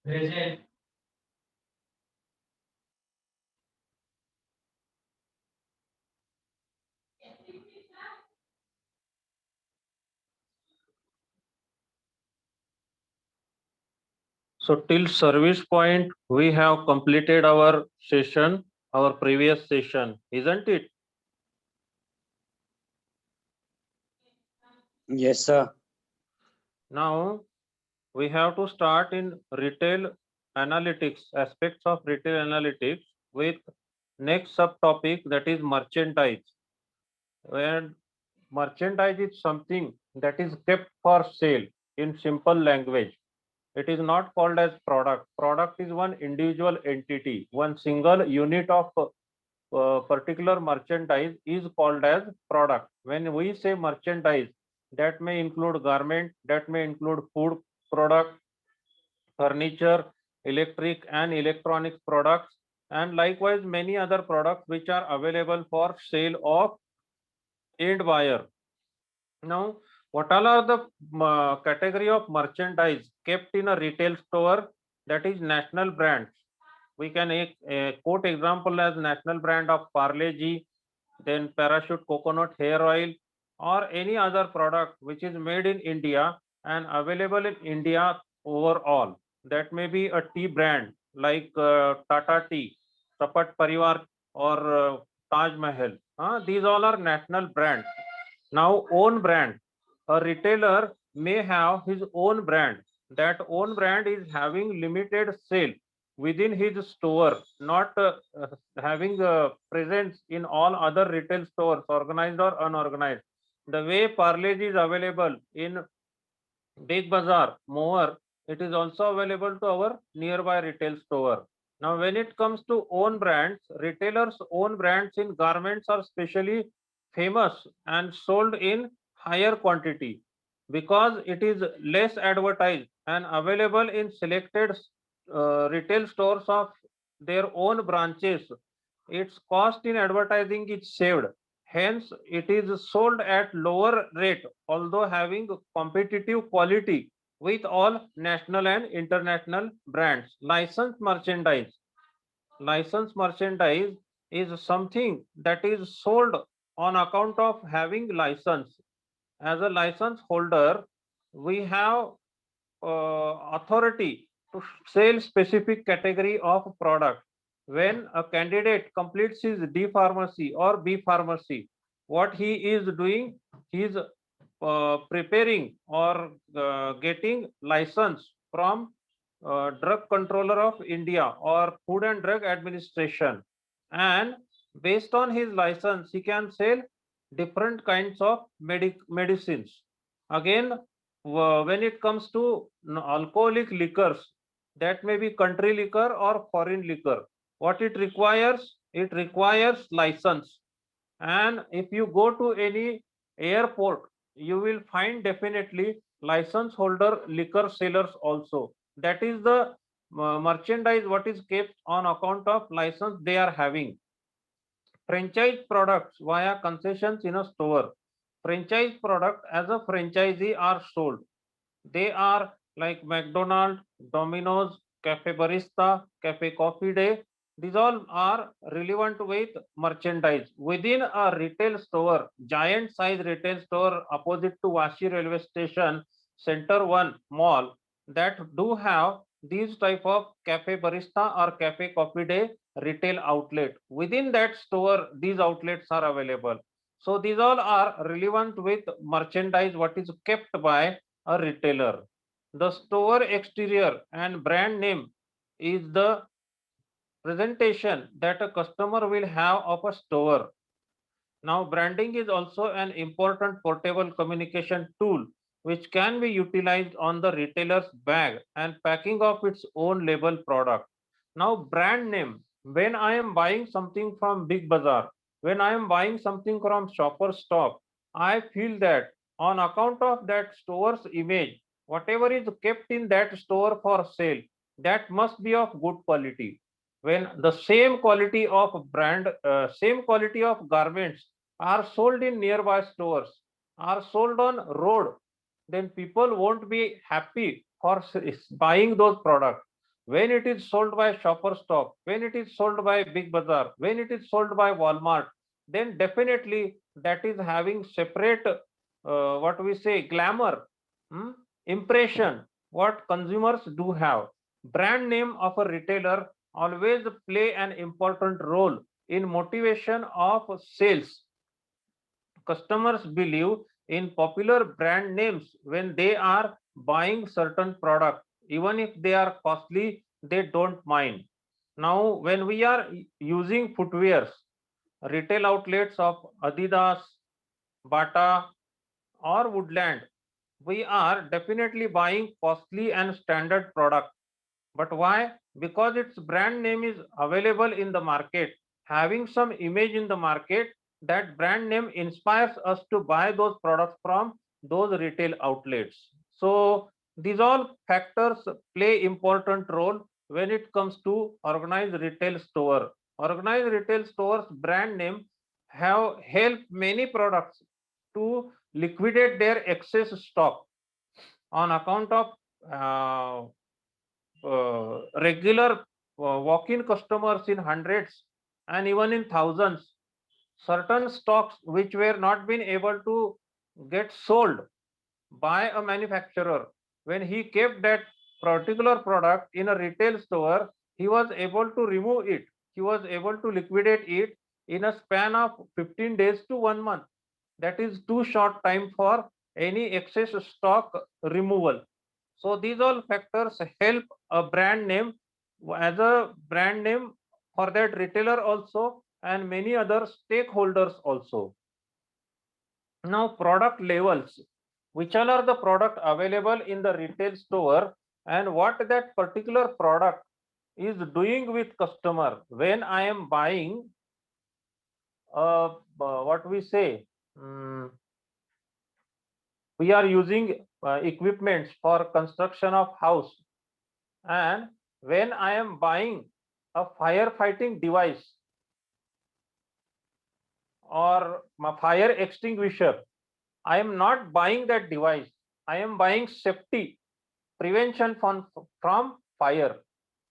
So till service point, we have completed our session, our previous session, isn't it? Yes, sir. Now we have to start in retail analytics, aspects of retail analytics with next subtopic, that is merchandise. Where merchandise is something that is kept for sale in simple language. It is not called as product. Product is one individual entity, one single unit of particular merchandise is called as product. When we say merchandise, that may include garment, that may include food product, furniture, electric and electronics products, and likewise many other products which are available for sale of end buyer. Now, what all are the category of merchandise kept in a retail store? That is national brands. We can quote example as national brand of Parle G, then Parachute coconut hair oil, or any other product which is made in India and available in India overall. That may be a tea brand like Tata Tea, Tapat Parivar, or Taj Mahal. These all are national brands. Now, own brand. A retailer may have his own brand. That own brand is having limited sale within his store, not having a presence in all other retail stores, organized or unorganized. The way Parle is available in Big Bazaar, Moher, it is also available to our nearby retail store. Now, when it comes to own brands, retailers' own brands in garments are specially famous and sold in higher quantity because it is less advertised and available in selected retail stores of their own branches. Its cost in advertising is saved. Hence, it is sold at lower rate, although having competitive quality with all national and international brands. Licensed merchandise. Licensed merchandise is something that is sold on account of having license. As a license holder, we have authority to sell specific category of product. When a candidate completes his D pharmacy or B pharmacy, what he is doing, he is preparing or getting license from drug controller of India or Food and Drug Administration, and based on his license he can sell different kinds of medicines. Again, when it comes to alcoholic liquors, that may be country liquor or foreign liquor, what it requires license. And if you go to any airport, you will find definitely license holder liquor sellers also. That is the merchandise what is kept on account of license they are having. Franchise products via concessions in a store. Franchise product as a franchisee are sold. They are like McDonald's, Domino's, Cafe Barista, Cafe Coffee Day. These all are relevant with merchandise. Within a retail store, giant size retail store opposite to Vashi railway station, Center 1 mall, that do have these type of Cafe Barista or Cafe Coffee Day retail outlet. Within that store, these outlets are available. So these all are relevant with merchandise what is kept by a retailer. The store exterior and brand name is the presentation that a customer will have of a store. Now, branding is also an important portable communication tool which can be utilized on the retailer's bag and packing of its own label product. Now, brand name. When I am buying something from Big Bazaar, when I am buying something from Shopper Stop, I feel that on account of that store's image, whatever is kept in that store for sale, that must be of good quality. When the same quality of same quality of garments are sold in nearby stores, are sold on road, then people won't be happy for buying those products. when it is sold by Shopper Stop, when it is sold by Big Bazaar, when it is sold by Walmart, then definitely that is having separate, what we say, glamour, hmm, impression, what consumers do have. Brand name of a retailer always play an important role in motivation of sales. Customers believe in popular brand names when they are buying certain product. Even if they are costly, they don't mind. Now, when we are using footwears, retail outlets of Adidas, Bata, or Woodland, we are definitely buying costly and standard product. But why? Because its brand name is available in the market, having some image in the market, that brand name inspires us to buy those products from those retail outlets. So these all factors play important role when it comes to organized retail store. Organized retail stores brand name have helped many products to liquidate their excess stock on account of uh, regular walk-in customers in hundreds and even in thousands. Certain stocks which were not been able to get sold by a manufacturer, when he kept that particular product in a retail store, he was able to remove it. He was able to liquidate it in a span of 15 days to 1 month. That is too short time for any excess stock removal. So these all factors help a brand name as a brand name for that retailer also and many other stakeholders also. Now product levels. Which all are the product available in the retail store and what that particular product is doing with customer when I am buying what we say, mm, we are using equipments for construction of house, and when I am buying a firefighting device or a fire extinguisher, I am not buying that device. I am buying safety, prevention from fire.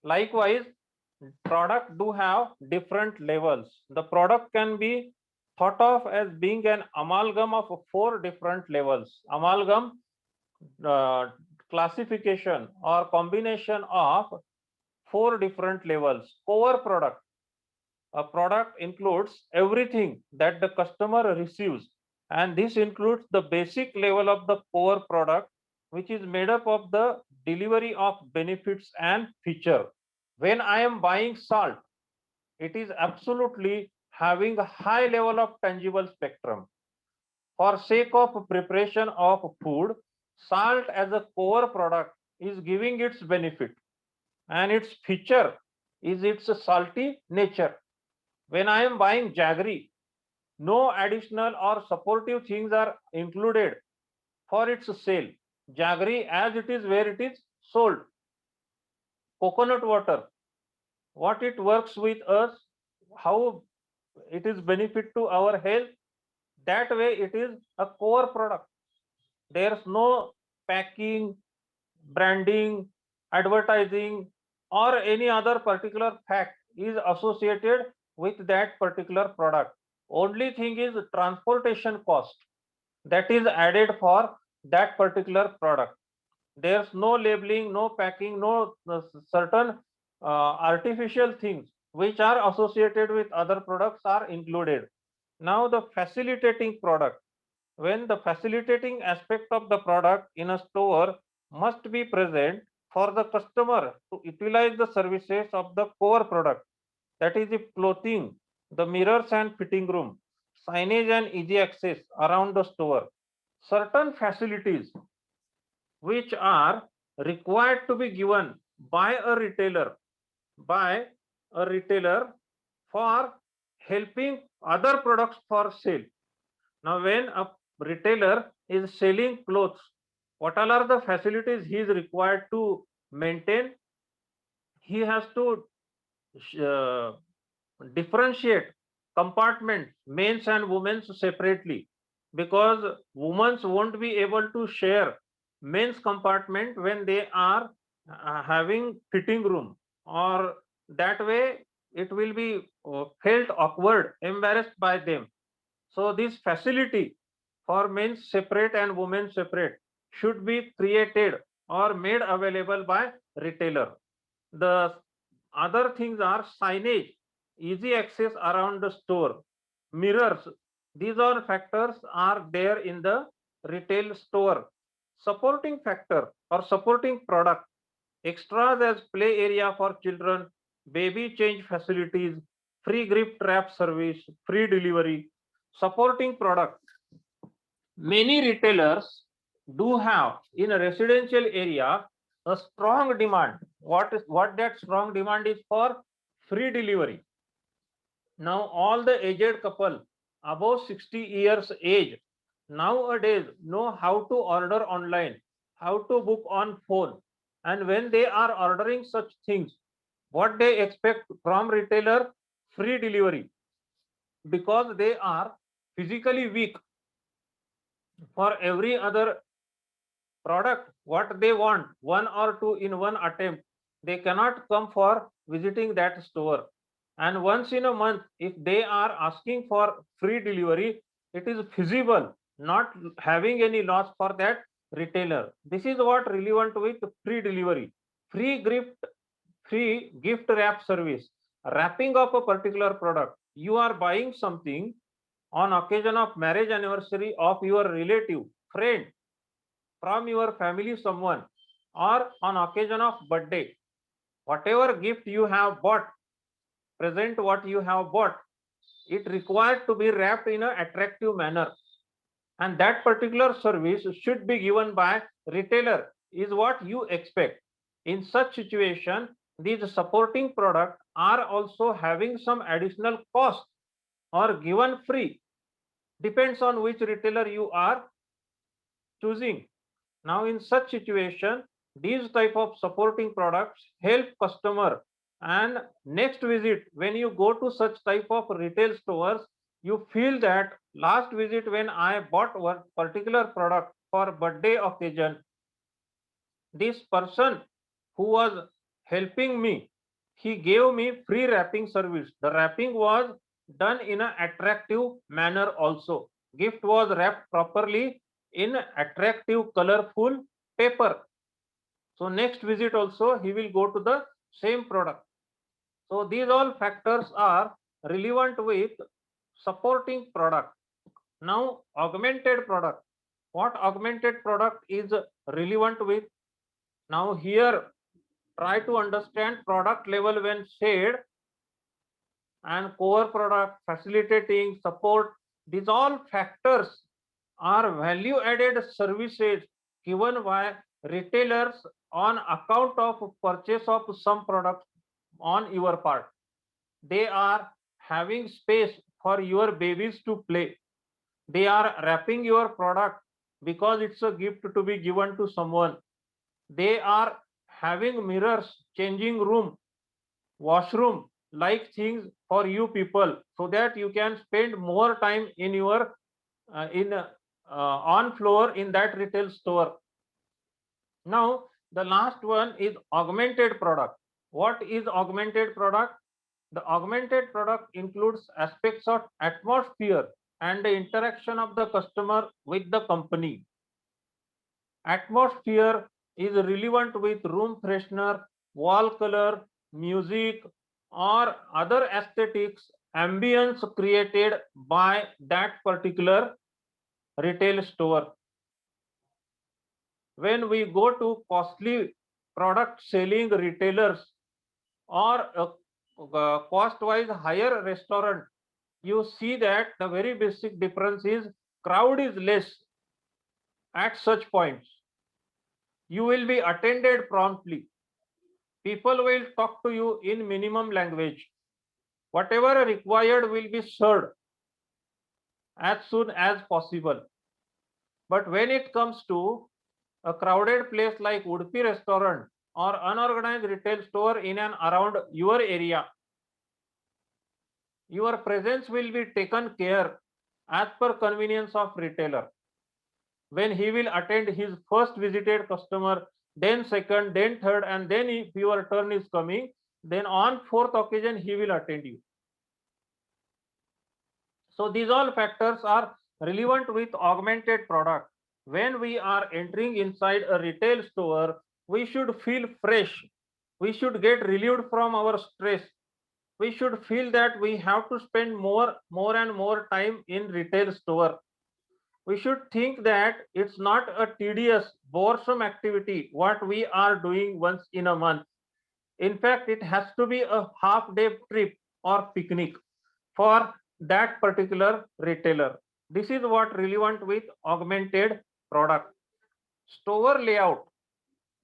Likewise, product do have different levels. The product can be thought of as being an amalgam of 4 different levels. Amalgam uh, classification or combination of 4 different levels. Core product. A product includes everything that the customer receives, and this includes the basic level of the core product, which is made up of the delivery of benefits and feature. When I am buying salt, it is absolutely having a high level of tangible spectrum. For sake of preparation of food, salt as a core product is giving its benefit, and its feature is its salty nature. When I am buying jaggery, no additional or supportive things are included for its sale. Jaggery as it is where it is sold. Coconut water, what it works with us, how it is benefit to our health, that way it is a core product. There's no packing, branding, advertising, or any other particular fact is associated with that particular product. Only thing is transportation cost that is added for that particular product. There's no labeling, no packing, no certain artificial things which are associated with other products are included. Now the facilitating product, when the facilitating aspect of the product in a store must be present for the customer to utilize the services of the core product, that is the clothing, the mirrors and fitting room, signage and easy access around the store. Certain facilities which are required to be given by a retailer by for helping other products for sale. Now, when a retailer is selling clothes, what all are the facilities he is required to maintain? He has to uh, differentiate compartments, men's and women's separately, because women's won't be able to share men's compartment when they are having fitting room, or that way it will be felt awkward, embarrassed by them. So this facility for men separate and women separate should be created or made available by retailer. The other things are signage, easy access around the store, mirrors. These all factors are there in the retail store. Supporting factor or supporting product, extras as play area for children, baby change facilities, free grip trap service, free delivery. Supporting product, many retailers do have in a residential area a strong demand. What that strong demand is for? Free delivery. Now all the aged couple above 60 years age nowadays know how to order online, how to book on phone, and when they are ordering such things, what they expect from retailer? Free delivery, because they are physically weak. For every other product what they want, one or two in one attempt, they cannot come for visiting that store. And once in a month if they are asking for free delivery, it is feasible, not having any loss for that retailer. This is what relevant with free delivery. Free gift wrap service, wrapping up a particular product. You are buying something on occasion of marriage anniversary of your relative, friend, from your family someone, or on occasion of birthday. Whatever gift you have bought, present what you have bought, it required to be wrapped in an attractive manner, and that particular service should be given by retailer, is what you expect. In such situation, these supporting products are also having some additional cost or given free, depends on which retailer you are choosing. Now, in such situation, these type of supporting products help customer. And next visit, when you go to such type of retail stores, you feel that last visit when I bought one particular product for birthday occasion, this person who was helping me, he gave me free wrapping service. The wrapping was done in an attractive manner also. Gift was wrapped properly in attractive, colorful paper. So next visit also he will go to the same product. So these all factors are relevant with supporting product. Now augmented product. What augmented product is relevant with? Now here try to understand product level when said, and core product, facilitating, support. These all factors are value added services given by retailers on account of purchase of some product on your part. They are having space for your babies to play. They are wrapping your product because it's a gift to be given to someone. They are having mirrors, changing room, washroom like things for you people, so that you can spend more time in your in on floor in that retail store. Now the last one is augmented product. What is augmented product? The augmented product includes aspects of atmosphere and the interaction of the customer with the company. Atmosphere is relevant with room freshener, wall color, music, or other aesthetics, ambience created by that particular retail store. When we go to costly product selling retailers or cost wise higher restaurant, you see that the very basic difference is crowd is less at such points. You will be attended promptly. People will talk to you in minimum language. Whatever required will be served as soon as possible. But when it comes to a crowded place like Udupi restaurant or unorganized retail store in and around your area, your presence will be taken care as per convenience of retailer. When he will attend his first visited customer, then second, then third, and then if your turn is coming, then on fourth occasion he will attend you. So these all factors are relevant with augmented product. When we are entering inside a retail store, we should feel fresh. We should get relieved from our stress. We should feel that we have to spend more and more time in retail store. We should think that it's not a tedious, boresome activity what we are doing once in a month. In fact, it has to be a half-day trip or picnic for that particular retailer. This is what relevant with augmented product. Store layout.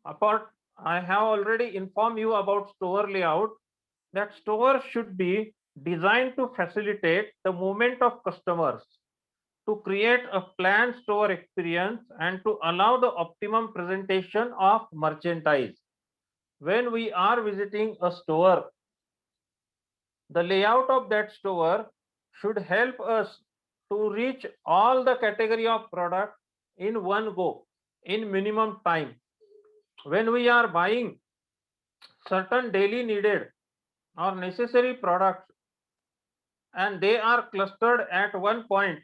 Apart, I have already informed you about store layout. That store should be designed to facilitate the movement of customers, to create a planned store experience, and to allow the optimum presentation of merchandise. When we are visiting a store, the layout of that store should help us to reach all the category of product in one go in minimum time. When we are buying certain daily needed or necessary products and they are clustered at one point,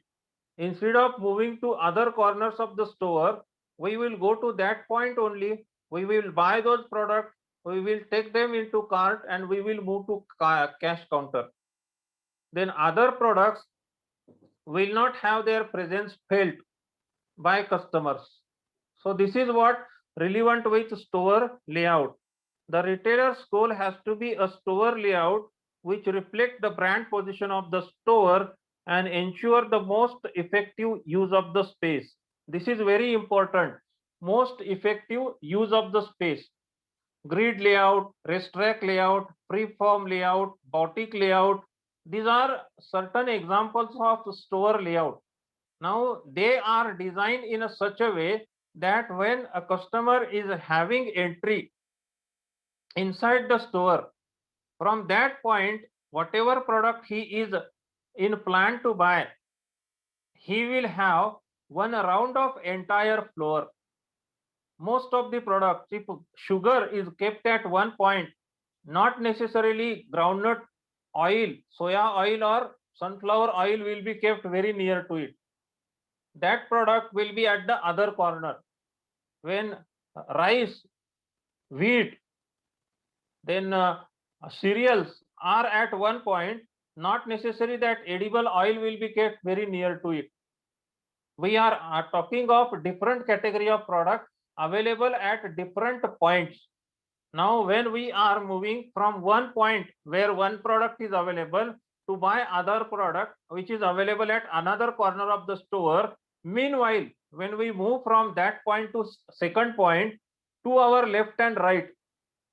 instead of moving to other corners of the store, we will go to that point only. We will buy those products, we will take them into cart, and we will move to cash counter. Then other products will not have their presence felt by customers. So this is what relevant with store layout. The retailer's goal has to be a store layout which reflect the brand position of the store and ensure the most effective use of the space. This is very important. Most effective use of the space. Grid layout, racetrack layout, freeform layout, boutique layout. These are certain examples of store layout. Now they are designed in a such a way that when a customer is having entry inside the store, from that point, whatever product he is in plan to buy, he will have one round of entire floor. Most of the products, if sugar is kept at one point, not necessarily groundnut oil, soya oil or sunflower oil will be kept very near to it. That product will be at the other corner. When rice, wheat, then cereals are at one point, not necessary that edible oil will be kept very near to it. We are talking of different category of product available at different points. Now when we are moving from one point where one product is available to buy other product which is available at another corner of the store, meanwhile when we move from that point to second point, to our left and right,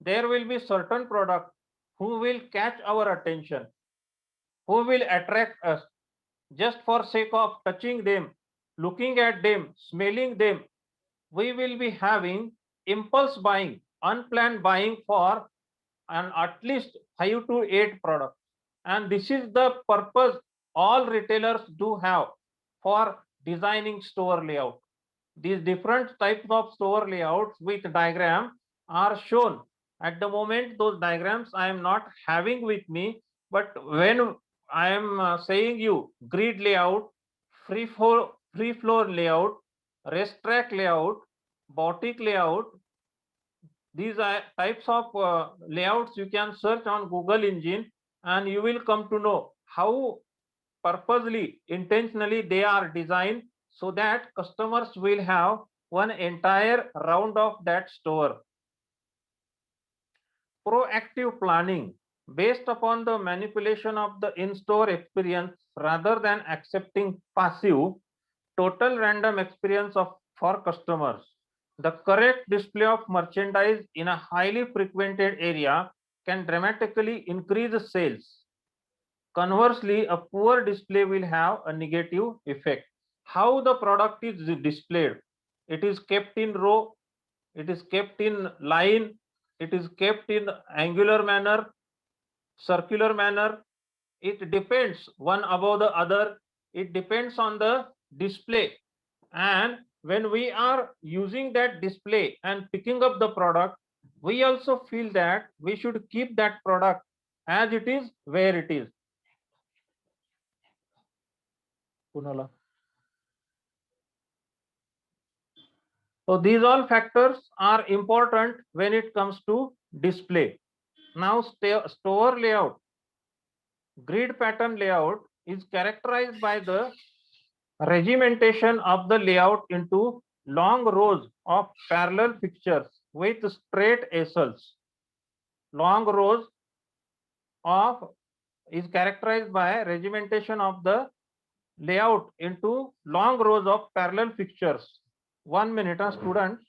there will be certain product who will catch our attention, who will attract us just for sake of touching them, looking at them, smelling them. We will be having impulse buying, unplanned buying for at least 5 to 8 products. And this is the purpose all retailers do have for designing store layout. These different types of store layouts with diagram are shown. At the moment, those diagrams I am not having with me, but when I am saying you grid layout, free floor layout, racetrack layout, boutique layout, these are types of layouts you can search on Google engine and you will come to know how purposely, intentionally they are designed so that customers will have one entire round of that store. Proactive planning based upon the manipulation of the in-store experience rather than accepting passive, total random experience for customers. The correct display of merchandise in a highly frequented area can dramatically increase sales. Conversely, a poor display will have a negative effect. How the product is displayed? It is kept in row, it is kept in line, it is kept in angular manner, circular manner. It depends one above the other. It depends on the display and when we are using that display and picking up the product, we also feel that we should keep that product as it is where it is. Kunala. So these all factors are important when it comes to display. Now store layout, grid pattern layout is characterized by the regimentation of the layout into long rows of parallel fixtures with straight aisles. Long rows of is characterized by regimentation of the layout into long rows of parallel fixtures. 1 minute, students.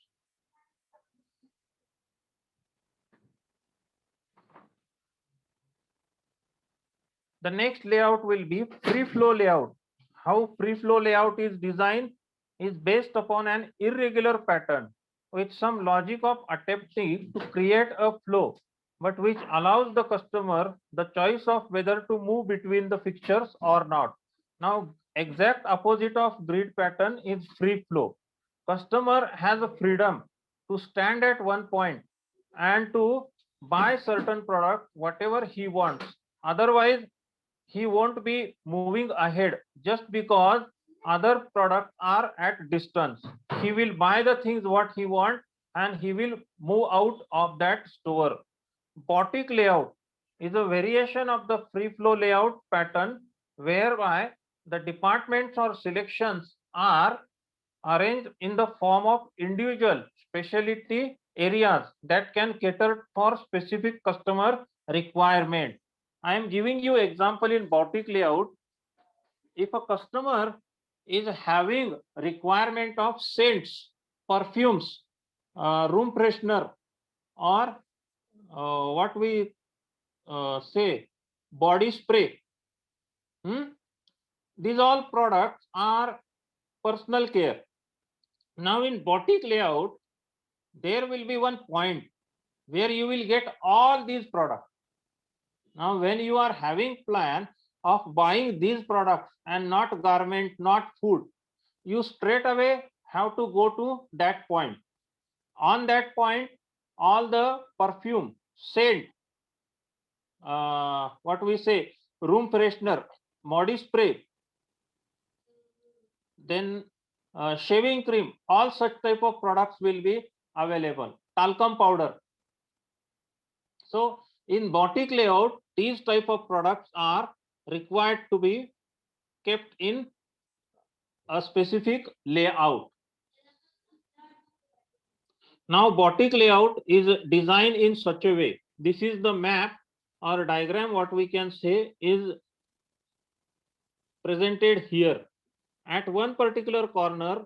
The next layout will be free flow layout. How free flow layout is designed is based upon an irregular pattern with some logic of attempting to create a flow, but which allows the customer the choice of whether to move between the fixtures or not. Now, exact opposite of grid pattern is free flow. Customer has a freedom to stand at one point and to buy certain product whatever he wants. Otherwise, he won't be moving ahead just because other products are at distance. He will buy the things what he wants and he will move out of that store. Boutique layout is a variation of the free flow layout pattern whereby the departments or selections are arranged in the form of individual specialty areas that can cater for specific customer requirement. I am giving you example in boutique layout. If a customer is having requirement of scents, perfumes, room freshener, or what we say body spray, these all products are personal care. Now in boutique layout, there will be one point where you will get all these products. Now when you are having plan of buying these products and not garment, not food, you straight away have to go to that point. On that point, all the perfume, scent, what we say, room freshener, body spray, then shaving cream, all such type of products will be available. Talcum powder. So in boutique layout, these type of products are required to be kept in a specific layout. Now boutique layout is designed in such a way. This is the map or diagram, what we can say is presented here. At one particular corner,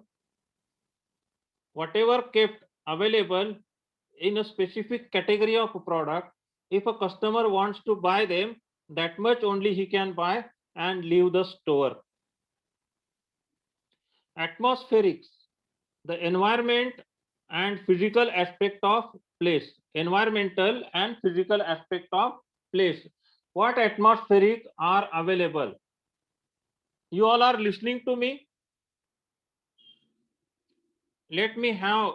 whatever kept available in a specific category of product, if a customer wants to buy them, that much only he can buy and leave the store. Atmospherics, the environment and physical aspect of place. Environmental and physical aspect of place. What atmospheric are available? You all are listening to me? Let me have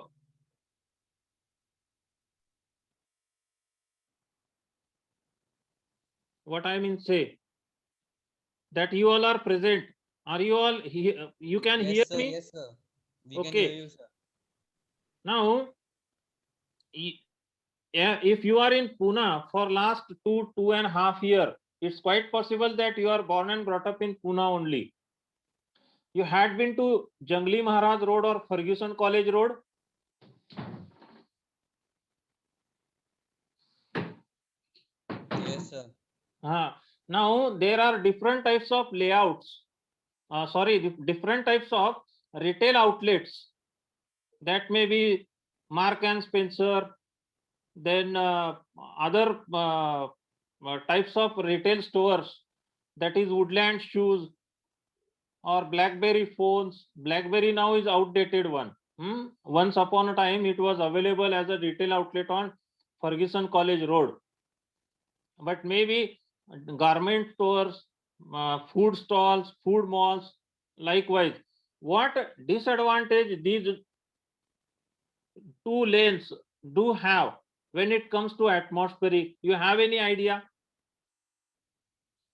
what I mean say that you all are present. Are you all here? You can Yes, hear sir. me? Yes, sir. We can hear Okay. you, sir. Now, if you are in Pune for last 2.5 years, it's quite possible that you are born and brought up in Pune only. You had been to Jangli Maharaj Road or Ferguson College Road? Yes, sir. Now there are different types of layouts. Different types of retail outlets. That may be Mark and Spencer, then other types of retail stores, that is Woodland Shoes or BlackBerry phones. BlackBerry now is outdated one. Once upon a time it was available as a retail outlet on Ferguson College Road, but maybe garment stores, food stalls, food malls, likewise What disadvantage these two lanes do have when it comes to atmospheric? You have any idea?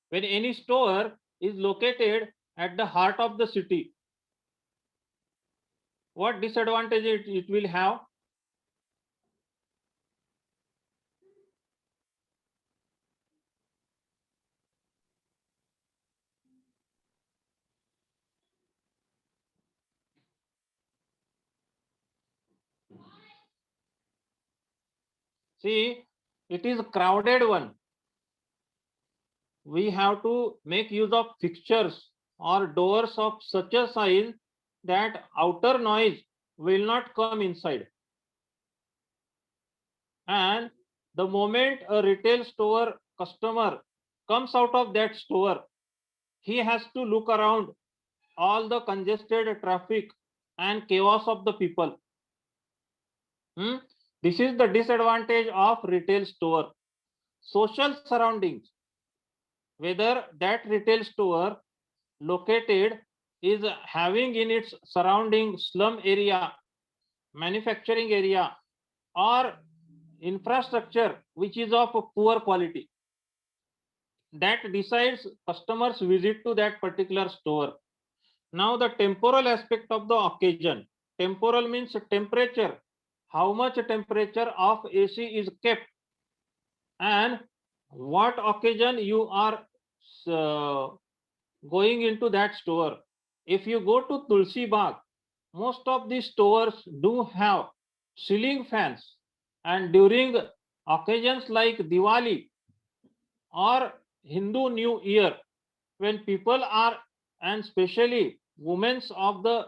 When any store is located at the heart of the city, what disadvantage it will have? See, it is a crowded one. We have to make use of fixtures or doors of such a size that outer noise will not come inside. And the moment a retail store customer comes out of that store, he has to look around all the congested traffic and chaos of the people. This is the disadvantage of retail store. Social surroundings, whether that retail store located is having in its surrounding slum area, manufacturing area, or infrastructure which is of poor quality, that decides customers visit to that particular store. Now the temporal aspect of the occasion. Temporal means temperature, how much temperature of AC is kept, and what occasion you are going into that store. If you go to Tulsi Bagh, most of these stores do have ceiling fans, and during occasions like Diwali or Hindu New Year, when people are, and especially women's of the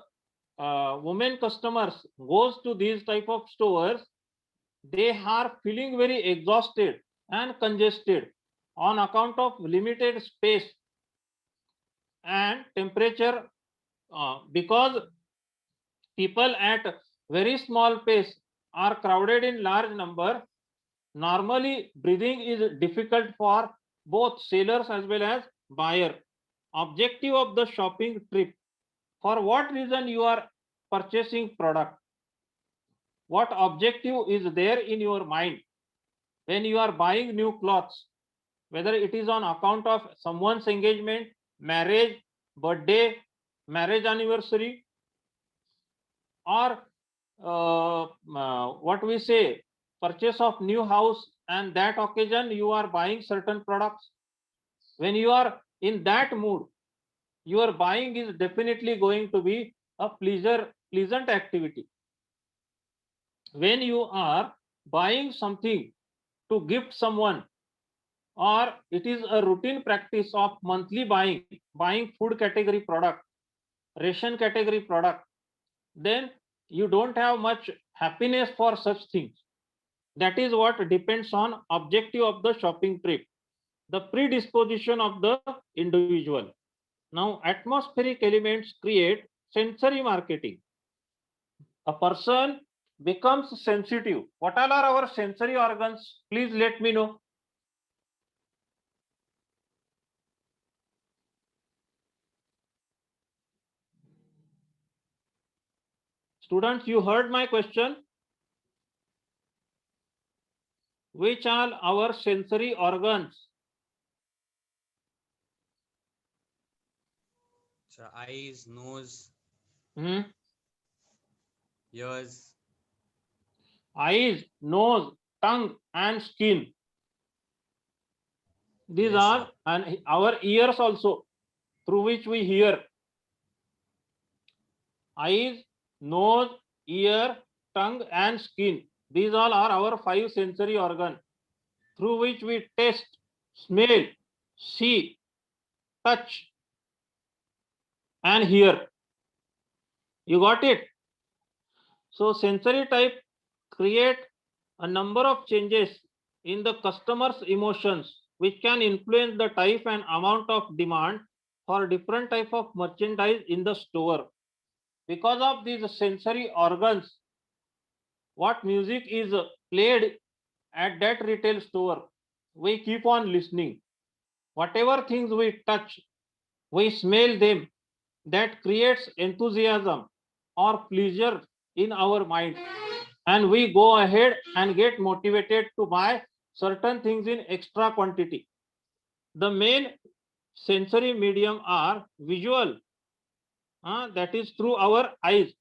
women customers goes to these type of stores, they are feeling very exhausted and congested on account of limited space and temperature, because people at very small pace are crowded in large number. Normally breathing is difficult for both sellers as well as buyer. Objective of the shopping trip: for what reason you are purchasing product, what objective is there in your mind when you are buying new clothes, whether it is on account of someone's engagement, marriage, birthday, marriage anniversary, or what we say, purchase of new house, and that occasion you are buying certain products. When you are in that mood, your buying is definitely going to be a pleasant activity. When you are buying something to gift someone, or it is a routine practice of monthly buying food category product, ration category product, then you don't have much happiness for such things. That is what depends on objective of the shopping trip, the predisposition of the individual. Now atmospheric elements create sensory marketing. A person becomes sensitive. What all are our sensory organs? Please let me know. Students, you heard my question. Which are our sensory organs? So eyes, nose, Hmm? ears. Eyes, nose, tongue, and skin. These Yes, sir. are, and our ears also, through which we hear. Eyes, nose, ear, tongue, and skin. These all are our five sensory organs through which we taste, smell, see, touch, and hear. You got it? So sensory type create a number of changes in the customer's emotions, which can influence the type and amount of demand for different type of merchandise in the store. Because of these sensory organs, what music is played at that retail store, we keep on listening. Whatever things we touch, we smell them, that creates enthusiasm or pleasure in our mind, and we go ahead and get motivated to buy certain things in extra quantity. The main sensory medium are visual, that is through our eyes,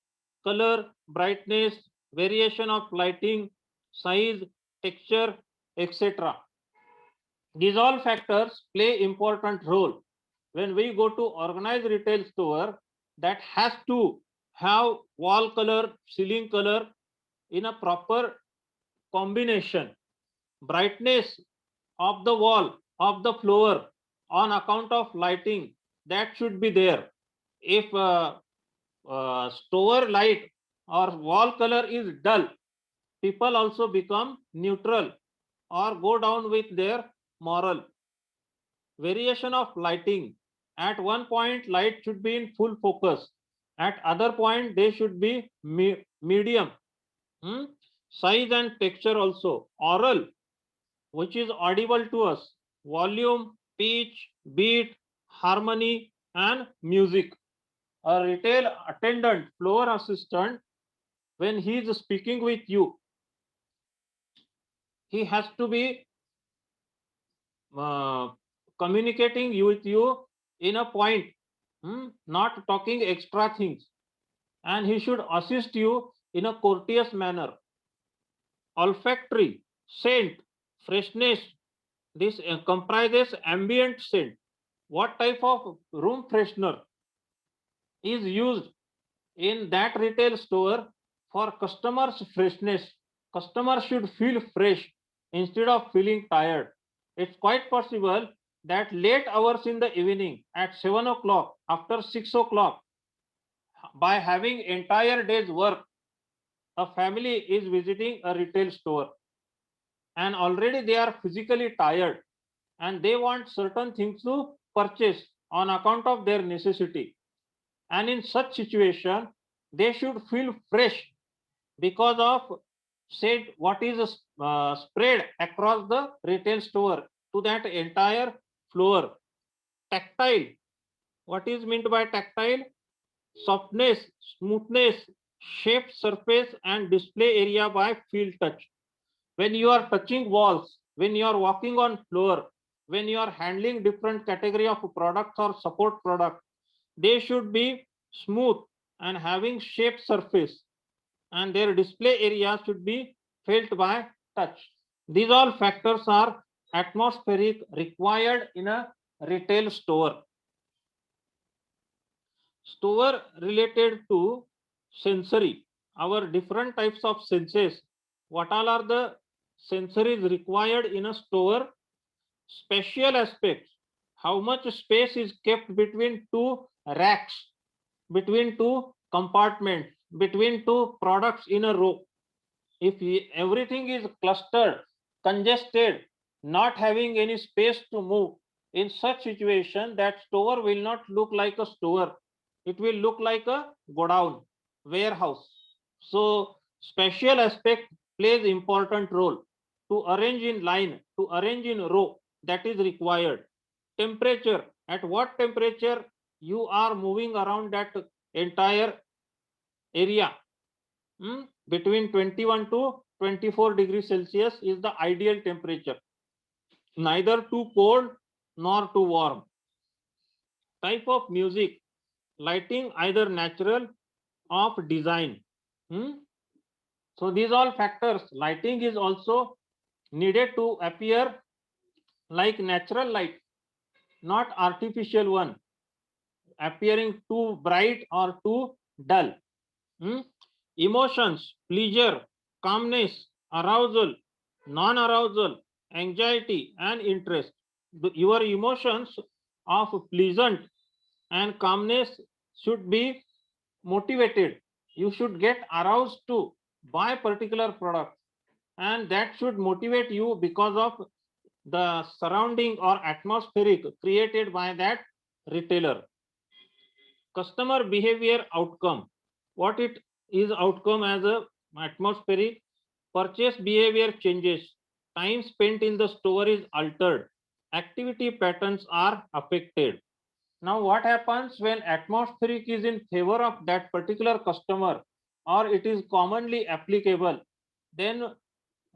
color, brightness, variation of lighting, size, texture, etc. These all factors play important role. When we go to organized retail store, that has to have wall color, ceiling color in a proper combination. Brightness of the wall, of the floor on account of lighting, that should be there. If store light or wall color is dull, people also become neutral or go down with their moral. Variation of lighting. At one point, light should be in full focus. At other point, they should be medium. Size and texture also. Oral, which is audible to us. Volume, pitch, beat, harmony, and music. A retail attendant, floor assistant, when he is speaking with you, he has to be uh, communicating with you in a point, not talking extra things, and he should assist you in a courteous manner. Olfactory, scent, freshness, this comprises ambient scent. What type of room freshener is used in that retail store for customers' freshness? Customers should feel fresh instead of feeling tired. It's quite possible that late hours in the evening at 7 o'clock, after 6 o'clock, by having entire day's work, a family is visiting a retail store and already they are physically tired and they want certain things to purchase on account of their necessity. And in such situation, they should feel fresh because of said what is spread across the retail store to that entire floor. Tactile. What is meant by tactile? Softness, smoothness, shaped surface and display area by feel touch. When you are touching walls, when you are walking on floor, when you are handling different category of products or support products, they should be smooth and having shaped surface, and their display area should be felt by touch. These all factors are atmospheric required in a retail store. Store related to sensory, our different types of senses. What all are the sensories required in a store? Spatial aspects. How much space is kept between two racks, between two compartments, between two products in a row? If everything is clustered, congested, not having any space to move, in such situation, that store will not look like a store. It will look like a godown, warehouse. So spatial aspect plays important role. To arrange in line, to arrange in row, that is required. Temperature, at what temperature you are moving around that entire area. Between 21 to 24 degrees Celsius is the ideal temperature. Neither too cold nor too warm. Type of music, lighting either natural or design. So these all factors, lighting is also needed to appear like natural light, not artificial one, appearing too bright or too dull. Emotions, pleasure, calmness, arousal, non-arousal, anxiety, and interest. Your emotions of pleasant and calmness should be motivated. You should get aroused to buy particular product, and that should motivate you because of the surrounding or atmospheric created by that retailer. Customer behavior outcome. What it is outcome as a atmospheric? Purchase behavior changes. Time spent in the store is altered. Activity patterns are affected. Now what happens when atmospheric is in favor of that particular customer or it is commonly applicable, then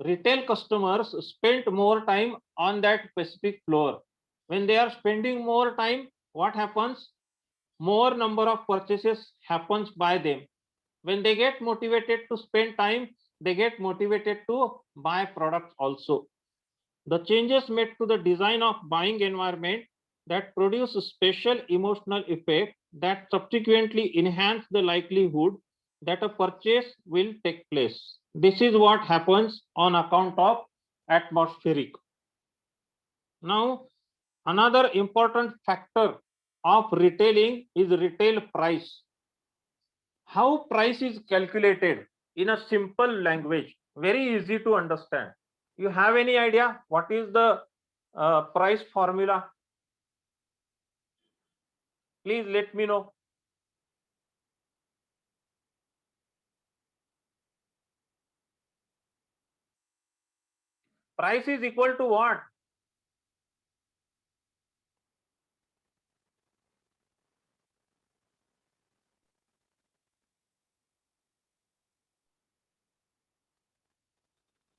retail customers spend more time on that specific floor. When they are spending more time, what happens? More number of purchases happens by them. When they get motivated to spend time, they get motivated to buy products also. The changes made to the design of buying environment that produce a special emotional effect that subsequently enhance the likelihood that a purchase will take place. This is what happens on account of atmospheric. Now, another important factor of retailing is retail price. How price is calculated in a simple language, very easy to understand. You have any idea what is the price formula? Please let me know. Price is equal to what?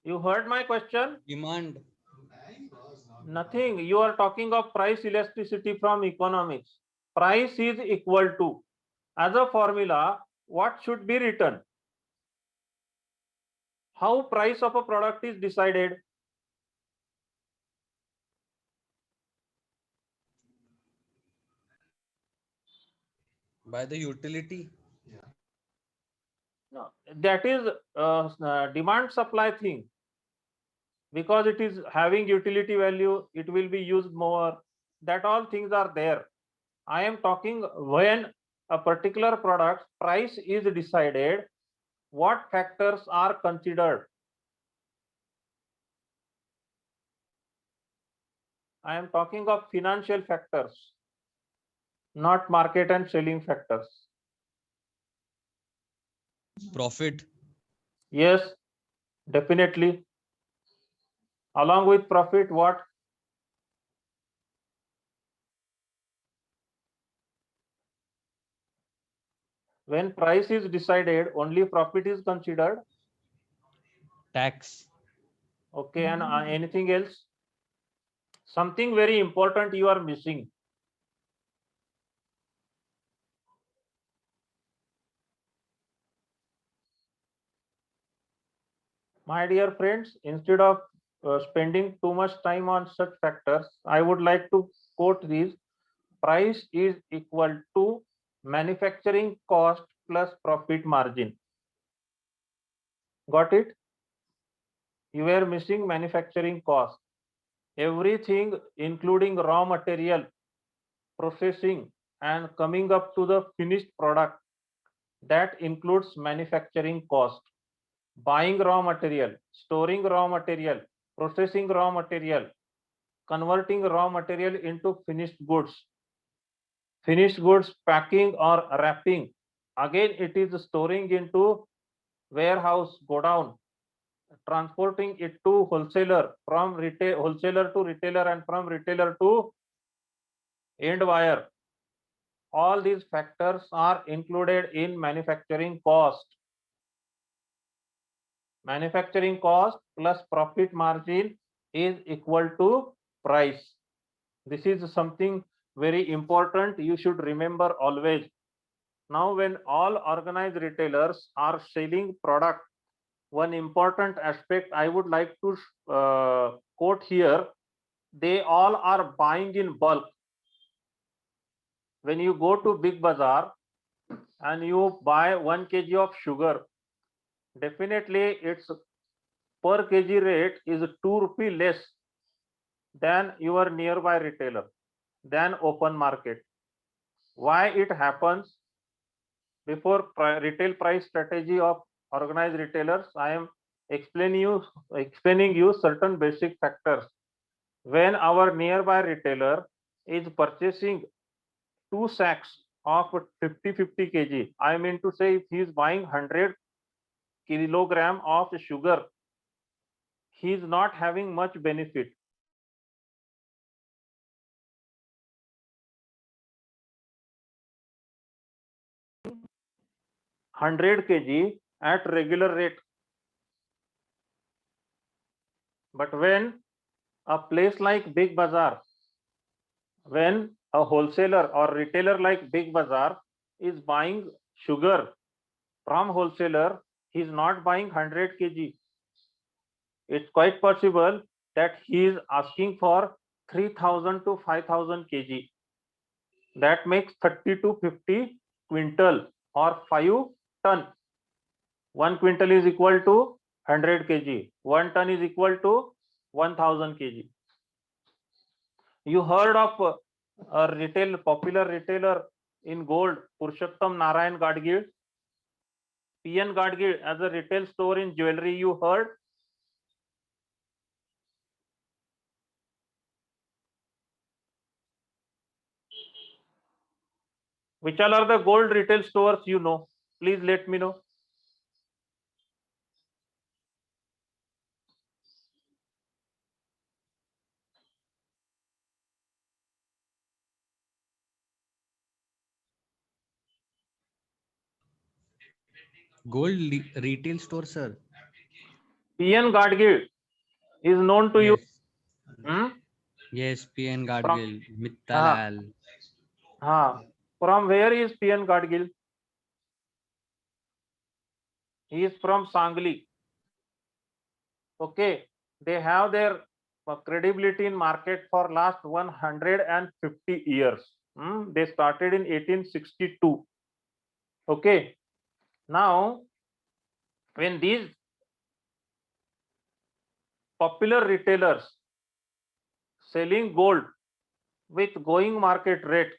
You heard my question? Demand. Nothing. You are talking of price elasticity from economics. Price is equal to. As a formula, what should be written? How price of a product is decided? By the utility. No, that is demand supply thing. Because it is having utility value, it will be used more. That all things are there. I am talking when a particular product price is decided, what factors are considered. I am talking of financial factors, not market and selling factors. Profit. Yes, definitely. Along with profit, what? When price is decided, only profit is considered. Tax. Okay, and anything else? Something very important you are missing. My dear friends, instead of spending too much time on such factors, I would like to quote these. Price is equal to manufacturing cost plus profit margin. Got it? You were missing manufacturing cost. Everything including raw material, processing, and coming up to the finished product, that includes manufacturing cost. Buying raw material, storing raw material, processing raw material, converting raw material into finished goods packing or wrapping. Again, it is storing into warehouse, godown, transporting it to wholesaler, from retail wholesaler to retailer, and from retailer to end buyer. All these factors are included in manufacturing cost. Manufacturing cost plus profit margin is equal to price. This is something very important you should remember always. Now, when all organized retailers are selling product, one important aspect I would like to quote here, they all are buying in bulk. When you go to Big Bazaar and you buy 1 kg of sugar, definitely its per kg rate is 2 rupee less than your nearby retailer, than open market. Why it happens? Before retail price strategy of organized retailers, I am explaining you certain basic factors. When our nearby retailer is purchasing 2 sacks of 50 kg, I mean to say if he is buying 100 kilogram of sugar, he is not having much benefit. 100 kg at regular rate. But when a place like Big Bazaar, when a wholesaler or retailer like Big Bazaar is buying sugar from wholesaler, he is not buying 100 kg. It's quite possible that he is asking for 3000 to 5000 kg. That makes 30 to 50 quintal or 5 ton. 1 quintal is equal to 100 kg. 1 ton is equal to 1000 kg. You heard of a popular retailer in gold, Purushottam Narayan Gadgil, PN Gadgil, as a retail store in jewelry. You heard? Which all are the gold retail stores you know? Please let me know. Gold retail store, sir. PN Gadgil is known to you. Yes. Hmm? Yes, PN From, Gadgil, Mittalal. from where is PN Gadgil? He is from Sangli. Okay, they have their credibility in market for last 150 years. They started in 1862. Okay, now when these popular retailers selling gold with going market rate,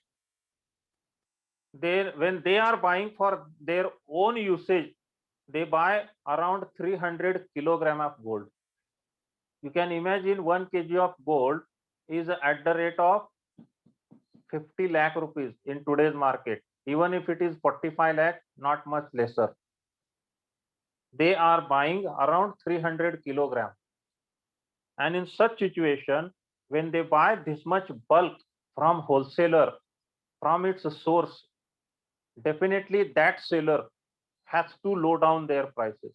when they are buying for their own usage, they buy around 300 kilogram of gold. You can imagine 1 kg of gold is at the rate of 50 lakh rupees in today's market. Even if it is 45 lakh, not much lesser. They are buying around 300 kilogram. And in such situation, when they buy this much bulk from wholesaler, from its source, definitely that seller has to low down their prices.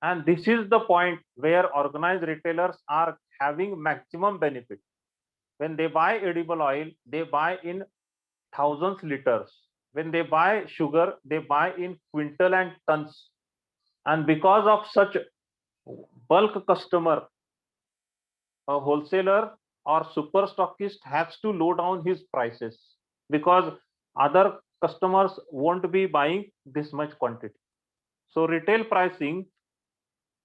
And this is the point where organized retailers are having maximum benefit. When they buy edible oil, they buy in thousands liters. When they buy sugar, they buy in quintal and tons. And because of such bulk customer, a wholesaler or super stockist has to low down his prices because other customers won't be buying this much quantity. So retail pricing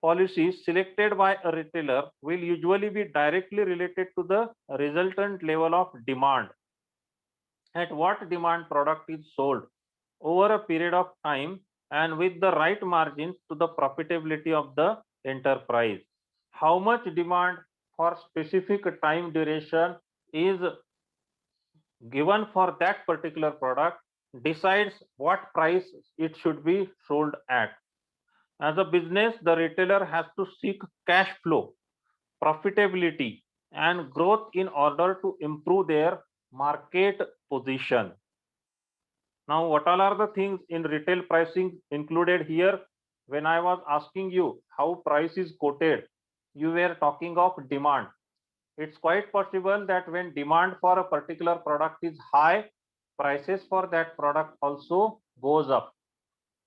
policies selected by a retailer will usually be directly related to the resultant level of demand, at what demand product is sold over a period of time, and with the right margins to the profitability of the enterprise. How much demand for specific time duration is given for that particular product decides what price it should be sold at. As a business, the retailer has to seek cash flow, profitability, and growth in order to improve their market position. Now, what all are the things in retail pricing included here? When I was asking you how price is quoted, you were talking of demand. It's quite possible that when demand for a particular product is high, prices for that product also goes up.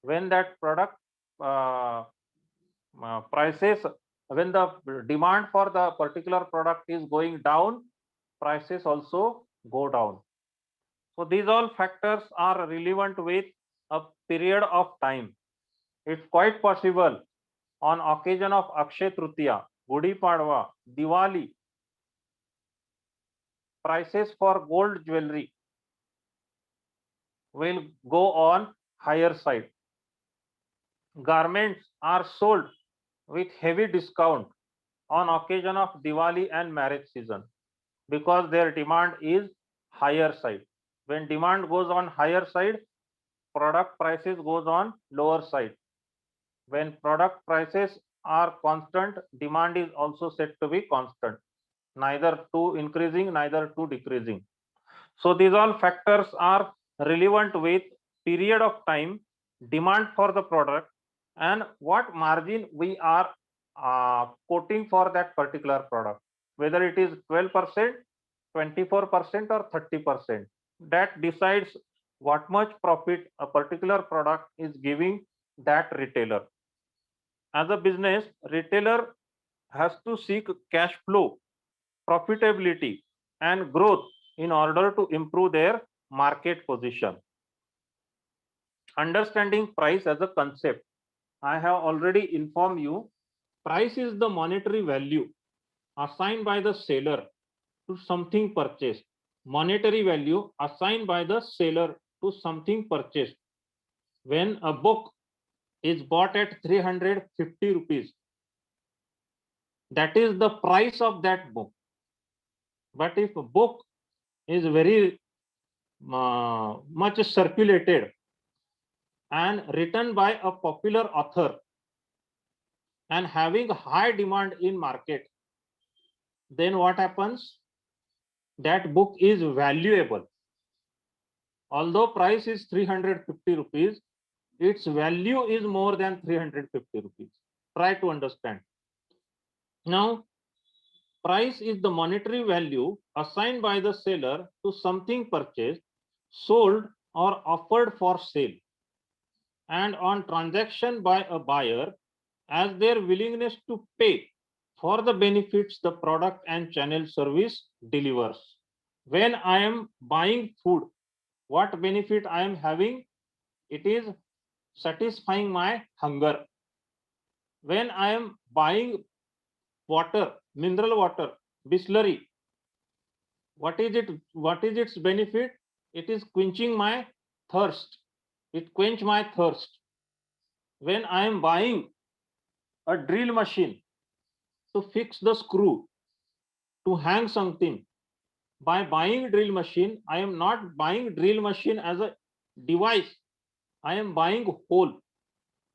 When that product uh, prices, when the demand for the particular product is going down, prices also go down. So these all factors are relevant with a period of time. It's quite possible on occasion of Akshay Tritiya, Gudi Padwa, Diwali, prices for gold jewelry will go on higher side. Garments are sold with heavy discount on occasion of Diwali and marriage season because their demand is higher side. When demand goes on higher side, product prices goes on lower side. When product prices are constant, demand is also said to be constant, neither too increasing, neither too decreasing. So these all factors are relevant with period of time demand for the product, and what margin we are quoting for that particular product, whether it is 12%, 24%, or 30%. That decides what much profit a particular product is giving that retailer. As a business, retailer has to seek cash flow, profitability, and growth in order to improve their market position. Understanding price as a concept, I have already informed you, price is the monetary value assigned by the seller to something purchased. Monetary value assigned by the seller to something purchased. When a book is bought at 350 rupees, that is the price of that book. But if a book is very much circulated and written by a popular author and having high demand in market, then what happens? That book is valuable. Although price is 350 rupees, its value is more than 350 rupees. Try to understand. Now, price is the monetary value assigned by the seller to something purchased, sold, or offered for sale, and on transaction by a buyer as their willingness to pay for the benefits the product and channel service delivers. When I am buying food, what benefit I am having? It is satisfying my hunger. When I am buying water, mineral water, Bisleri, what is it? What is its benefit? It is quenching my thirst. It quench my thirst. When I am buying a drill machine to fix the screw, to hang something, by buying drill machine, I am not buying drill machine as a device. I am buying hole.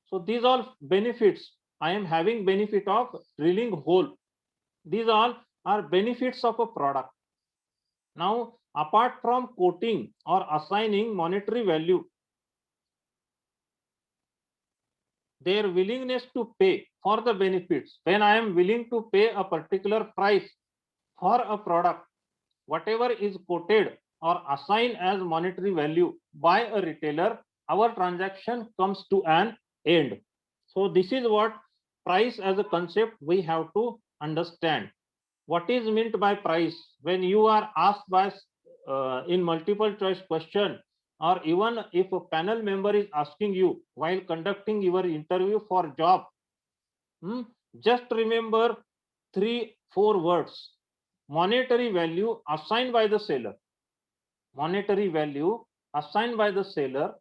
So these all benefits. I am having benefit of drilling hole. These all are benefits of a product. Now, apart from quoting or assigning monetary value, their willingness to pay for the benefits. When I am willing to pay a particular price for a product, whatever is quoted or assigned as monetary value by a retailer, our transaction comes to an end. So this is what price as a concept we have to understand. What is meant by price? When you are asked by in multiple choice question, or even if a panel member is asking you while conducting your interview for job, just remember 3-4 words. Monetary value assigned by the seller. Monetary value assigned by the seller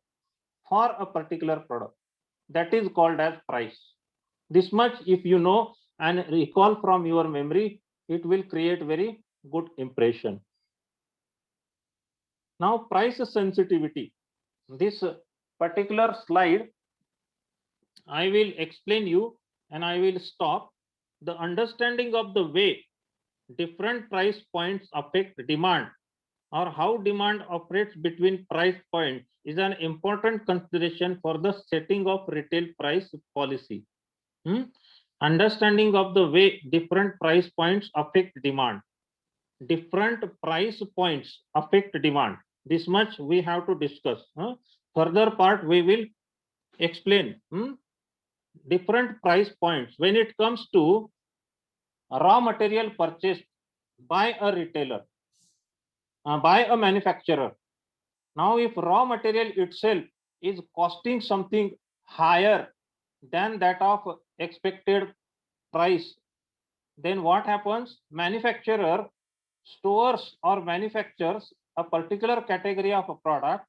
for a particular product. That is called as price. This much if you know and recall from your memory, it will create very good impression. Now, price sensitivity. This particular slide, I will explain you and I will stop. The understanding of the way different price points affect demand, or how demand operates between price points, is an important consideration for the setting of retail price policy. Understanding of the way different price points affect demand. Different price points affect demand. This much we have to discuss. Further part we will explain. Different price points when it comes to raw material purchased by a retailer, by a manufacturer. Now, if raw material itself is costing something higher than that of expected price, then what happens? Manufacturer stores or manufactures a particular category of a product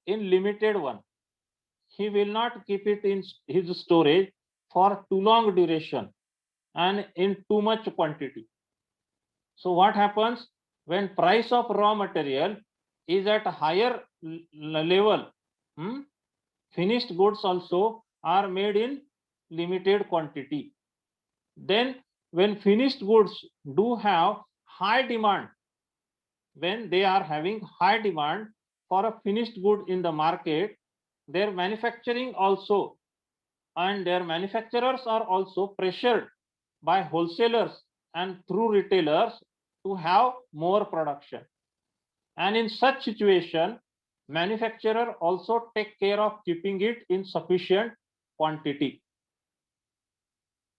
in limited one. He will not keep it in his storage for too long duration and in too much quantity. So what happens when price of raw material is at a higher level? Finished goods also are made in limited quantity. Then when finished goods do have high demand, when they are having high demand for a finished good in the market, their manufacturing also, and their manufacturers are also pressured by wholesalers and through retailers to have more production. And in such situation, manufacturer also take care of keeping it in sufficient quantity.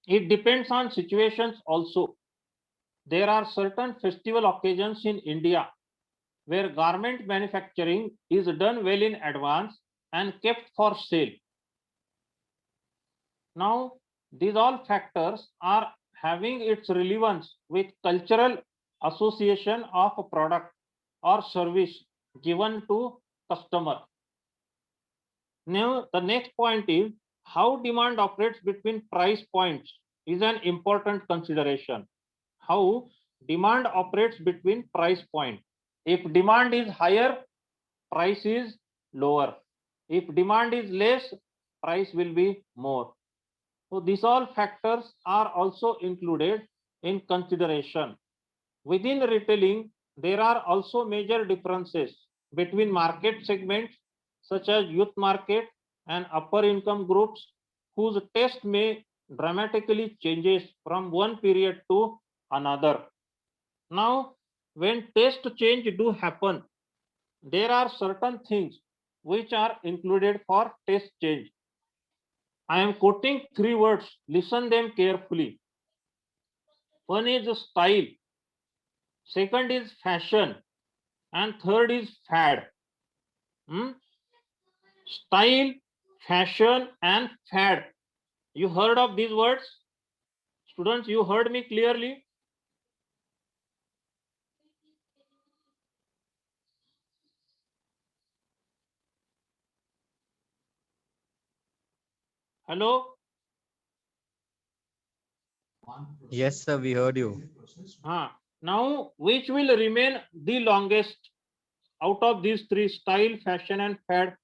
It depends on situations also. There are certain festival occasions in India where garment manufacturing is done well in advance and kept for sale. Now, these all factors are having its relevance with cultural association of a product or service given to customer. Now, the next point is how demand operates between price points is an important consideration. How demand operates between price point. If demand is higher, price is lower. If demand is less, price will be more. So these all factors are also included in consideration. Within retailing, there are also major differences between market segments such as youth market and upper income groups whose taste may dramatically changes from one period to another. Now, when taste change do happen, there are certain things which are included for taste change. I am quoting three words. Listen them carefully. One is style, second is fashion, and third is fad. Hmm? Style, fashion, and fad. You heard of these words? Students, you heard me clearly? Hello? Yes, sir, we heard you. Now, which will remain the longest out of these three, style, fashion, and fad?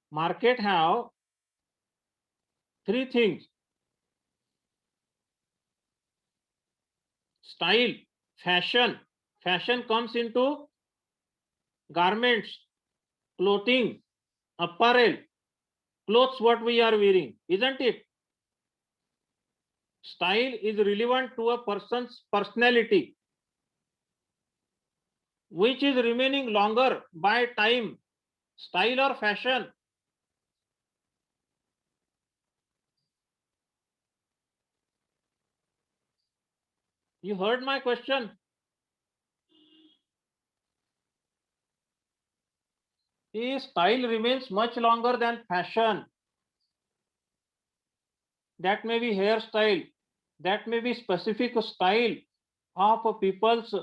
Market have three things: style, fashion. Fashion comes into garments, clothing, apparel, clothes what we are wearing, isn't it? Style is relevant to a person's personality, which is remaining longer by time, style or fashion. You heard my question? Style remains much longer than fashion. That may be hairstyle, that may be specific style of a people's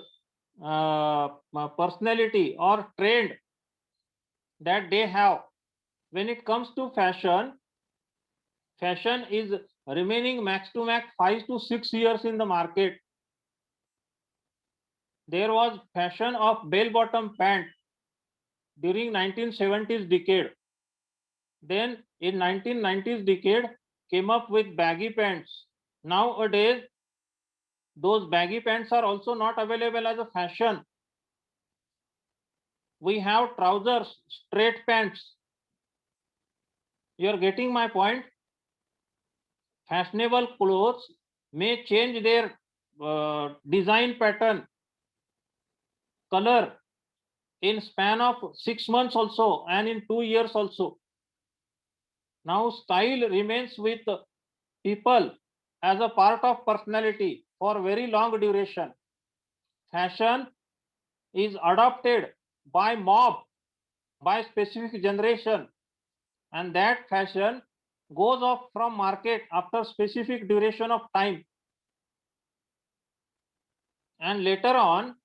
personality or trend that they have. When it comes to fashion, fashion is remaining max to max 5 to 6 years in the market. There was fashion of bell bottom pant during 1970s decade. Then in 1990s decade came up with baggy pants. Nowadays, those baggy pants are also not available as a fashion. We have trousers, straight pants. You are getting my point? Fashionable clothes may change their design pattern, color in span of 6 months also and in 2 years also. Now style remains with people as a part of personality for very long duration. Fashion is adopted by mob, by specific generation, and that fashion goes off from market after specific duration of time. And later on,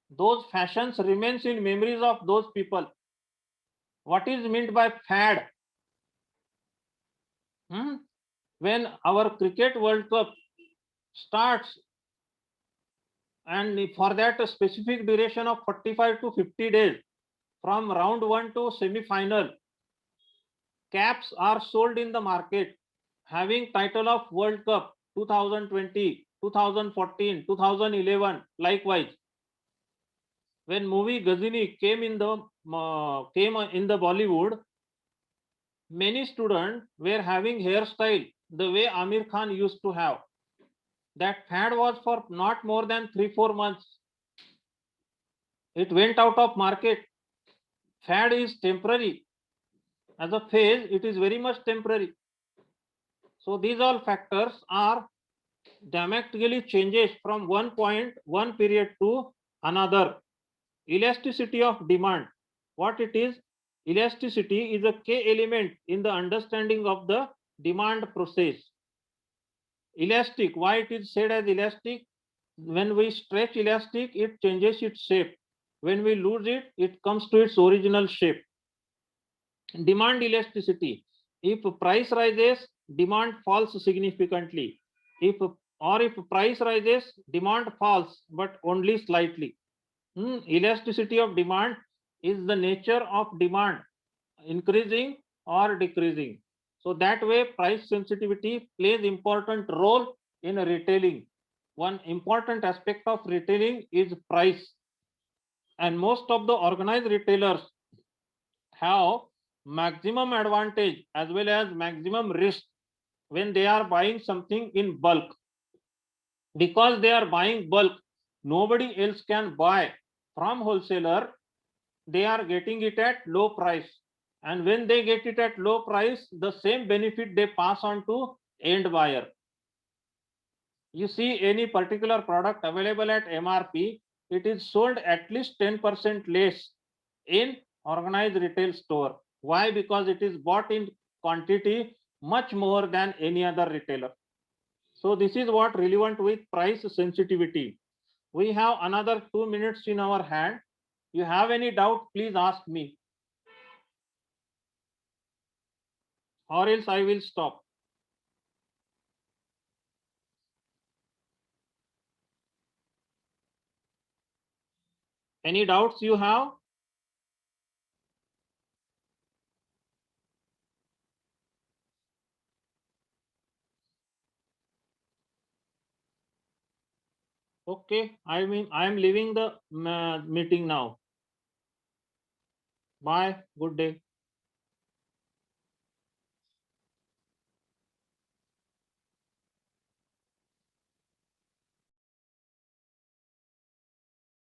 those fashions remains in memories of those people. What is meant by fad? When our cricket World Cup starts, and for that a specific duration of 45 to 50 days, from round 1 to semi-final, caps are sold in the market having title of World Cup. 2020, 2014, 2011, likewise. When movie Ghazini came in the Bollywood, many students were having hairstyle the way Amir Khan used to have. That fad was for not more than 3-4 months. It went out of market. Fad is temporary. As a phase, it is very much temporary. So these all factors are dramatically changes from one period to another. Elasticity of demand. What it is? Elasticity is a key element in the understanding of the demand process. Elastic, why it is said as elastic? When we stretch elastic, it changes its shape. When we lose it, it comes to its original shape. Demand elasticity. If price rises, demand falls significantly. If price rises, demand falls, but only slightly. Elasticity of demand is the nature of demand, increasing or decreasing. So that way price sensitivity plays important role in retailing. One important aspect of retailing is price, and most of the organized retailers have maximum advantage as well as maximum risk when they are buying something in bulk. Because they are buying bulk, nobody else can buy from wholesaler. They are getting it at low price, and when they get it at low price, the same benefit they pass on to end buyer. You see any particular product available at MRP, it is sold at least 10% less in organized retail store. Why? Because it is bought in quantity much more than any other retailer. So this is what relevant with price sensitivity. We have another 2 minutes in our hand. You have any doubt, please ask me, or else I will stop. Any doubts you have? Okay, I mean, I am leaving the meeting now. Bye, good day.